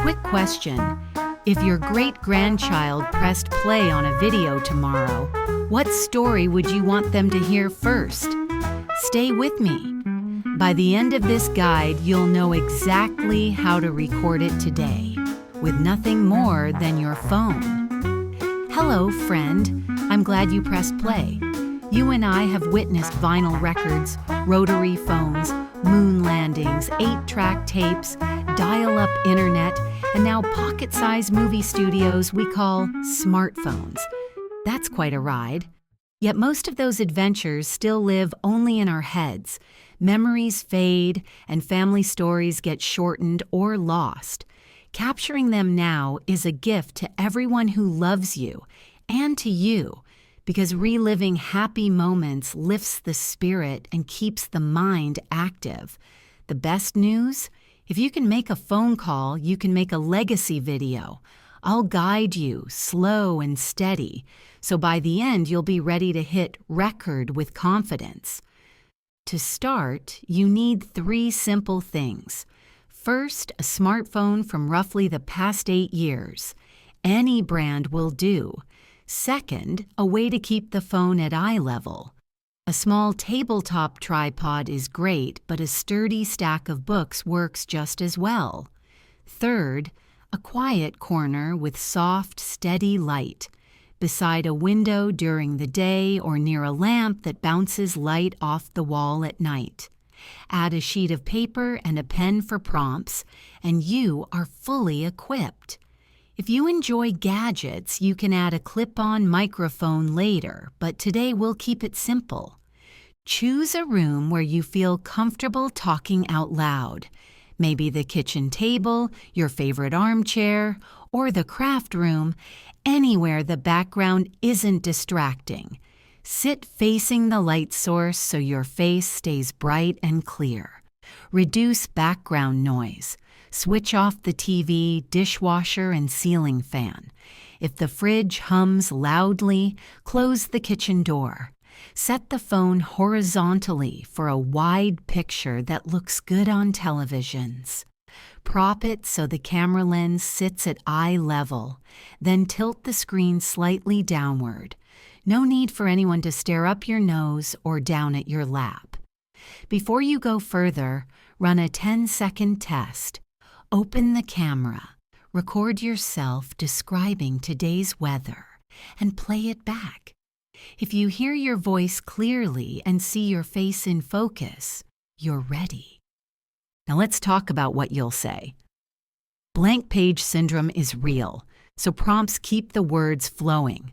Quick question. If your great-grandchild pressed play on a video tomorrow, what story would you want them to hear first? Stay with me. By the end of this guide, you'll know exactly how to record it today, with nothing more than your phone. Hello, friend. I'm glad you pressed play. You and I have witnessed vinyl records, rotary phones, moon landings, 8-track tapes, dial-up internet, and now pocket-sized movie studios we call smartphones. That's quite a ride. Yet most of those adventures still live only in our heads. Memories fade, and family stories get shortened or lost. Capturing them now is a gift to everyone who loves you, and to you, because reliving happy moments lifts the spirit and keeps the mind active. The best news? If you can make a phone call, you can make a legacy video. I'll guide you, slow and steady, so by the end you'll be ready to hit record with confidence. To start, you need 3 simple things. First, a smartphone from roughly the past 8 years. Any brand will do. Second, a way to keep the phone at eye level. A small tabletop tripod is great, but a sturdy stack of books works just as well. Third, a quiet corner with soft, steady light, beside a window during the day or near a lamp that bounces light off the wall at night. Add a sheet of paper and a pen for prompts, and you are fully equipped. If you enjoy gadgets, you can add a clip-on microphone later, but today we'll keep it simple. Choose a room where you feel comfortable talking out loud. Maybe the kitchen table, your favorite armchair, or the craft room, anywhere the background isn't distracting. Sit facing the light source so your face stays bright and clear. Reduce background noise. Switch off the TV, dishwasher, and ceiling fan. If the fridge hums loudly, close the kitchen door. Set the phone horizontally for a wide picture that looks good on televisions. Prop it so the camera lens sits at eye level, then tilt the screen slightly downward. No need for anyone to stare up your nose or down at your lap. Before you go further, run a 10-second test. Open the camera, record yourself describing today's weather, and play it back. If you hear your voice clearly and see your face in focus, you're ready. Now let's talk about what you'll say. Blank page syndrome is real, so prompts keep the words flowing.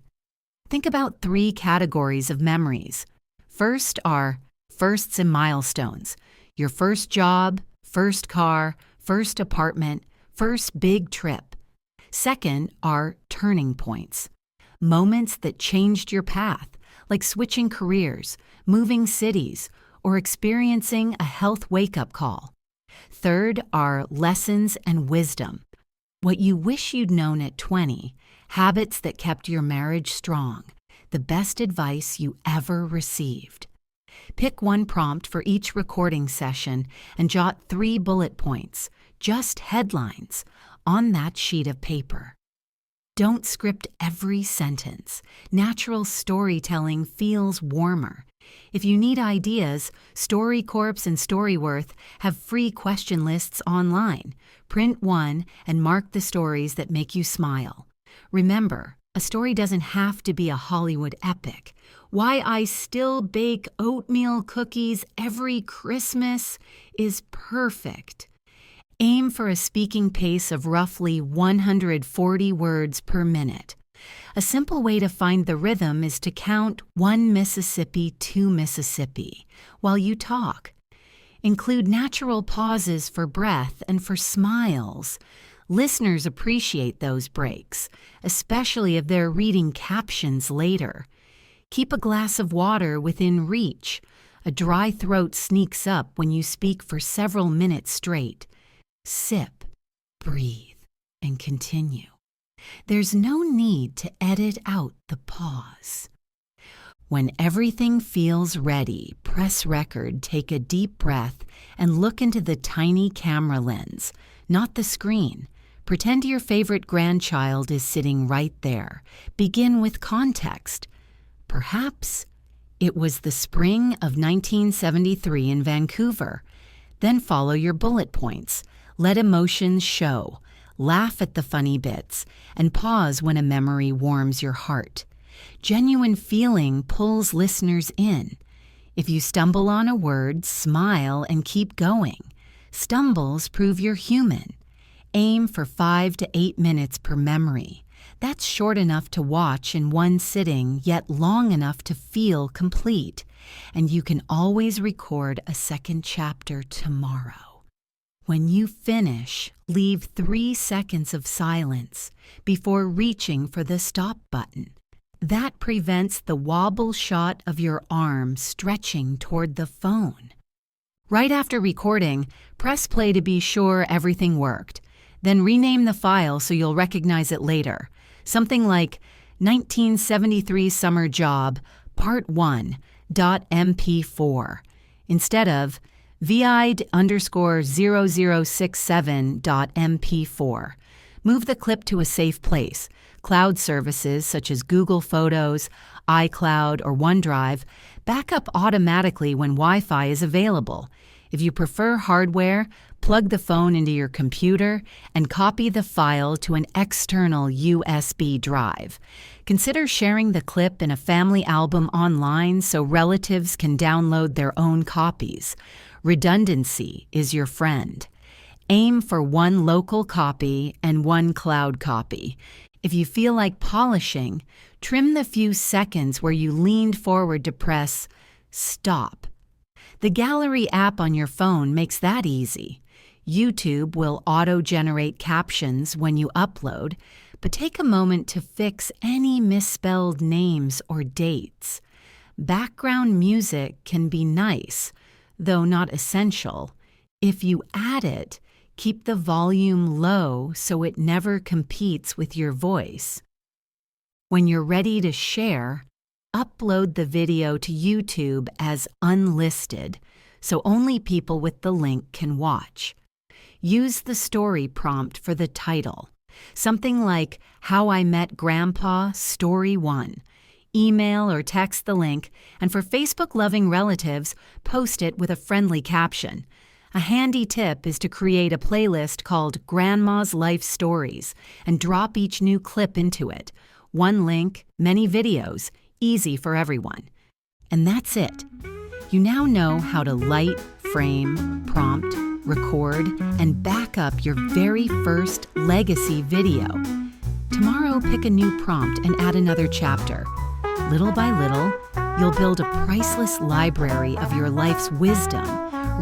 Think about 3 categories of memories. First are firsts and milestones. Your first job, first car, first apartment, first big trip. Second are turning points. Moments that changed your path, like switching careers, moving cities, or experiencing a health wake-up call. Third are lessons and wisdom. What you wish you'd known at 20, habits that kept your marriage strong, the best advice you ever received. Pick one prompt for each recording session and jot 3 bullet points, just headlines, on that sheet of paper. Don't script every sentence. Natural storytelling feels warmer. If you need ideas, StoryCorps and Storyworth have free question lists online. Print one and mark the stories that make you smile. Remember, a story doesn't have to be a Hollywood epic. Why I Still Bake Oatmeal Cookies Every Christmas is perfect. Aim for a speaking pace of roughly 140 words per minute. A simple way to find the rhythm is to count 1 Mississippi, 2 Mississippi while you talk. Include natural pauses for breath and for smiles. Listeners appreciate those breaks, especially if they're reading captions later. Keep a glass of water within reach. A dry throat sneaks up when you speak for several minutes straight. Sip, breathe, and continue. There's no need to edit out the pause. When everything feels ready, press record, take a deep breath, and look into the tiny camera lens, not the screen. Pretend your favorite grandchild is sitting right there. Begin with context. Perhaps it was the spring of 1973 in Vancouver. Then follow your bullet points. Let emotions show. Laugh at the funny bits, and pause when a memory warms your heart. Genuine feeling pulls listeners in. If you stumble on a word, smile and keep going. Stumbles prove you're human. Aim for 5 to 8 minutes per memory. That's short enough to watch in one sitting, yet long enough to feel complete. And you can always record a second chapter tomorrow. When you finish, leave 3 seconds of silence before reaching for the stop button. That prevents the wobble shot of your arm stretching toward the phone. Right after recording, press play to be sure everything worked. Then rename the file so you'll recognize it later. Something like 1973 Summer Job, Part 1, .mp4, instead of vid_0067.mp4. Move the clip to a safe place. Cloud services such as Google Photos, iCloud, or OneDrive back up automatically when Wi-Fi is available. If you prefer hardware, plug the phone into your computer and copy the file to an external USB drive. Consider sharing the clip in a family album online so relatives can download their own copies. Redundancy is your friend. Aim for 1 local copy and 1 cloud copy. If you feel like polishing, trim the few seconds where you leaned forward to press stop. The Gallery app on your phone makes that easy. YouTube will auto-generate captions when you upload, but take a moment to fix any misspelled names or dates. Background music can be nice, though not essential. If you add it, keep the volume low so it never competes with your voice. When you're ready to share, upload the video to YouTube as unlisted, so only people with the link can watch. Use the story prompt for the title, something like How I Met Grandpa, Story 1. Email or text the link, and for Facebook-loving relatives, post it with a friendly caption. A handy tip is to create a playlist called Grandma's Life Stories and drop each new clip into it. 1 link, many videos, easy for everyone. And that's it. You now know how to light, frame, prompt, record, and back up your very first legacy video. Tomorrow, pick a new prompt and add another chapter. Little by little, you'll build a priceless library of your life's wisdom,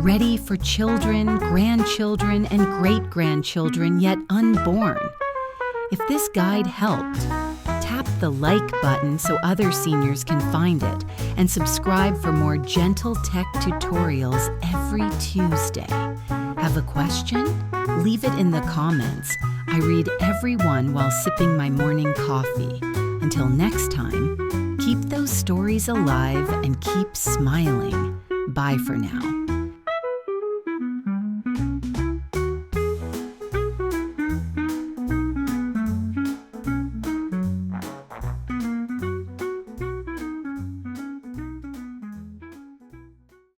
ready for children, grandchildren, and great-grandchildren yet unborn. If this guide helped, tap the like button so other seniors can find it, and subscribe for more gentle tech tutorials every Tuesday. Have a question? Leave it in the comments. I read every one while sipping my morning coffee. Until next time, keep those stories alive and keep smiling. Bye for now.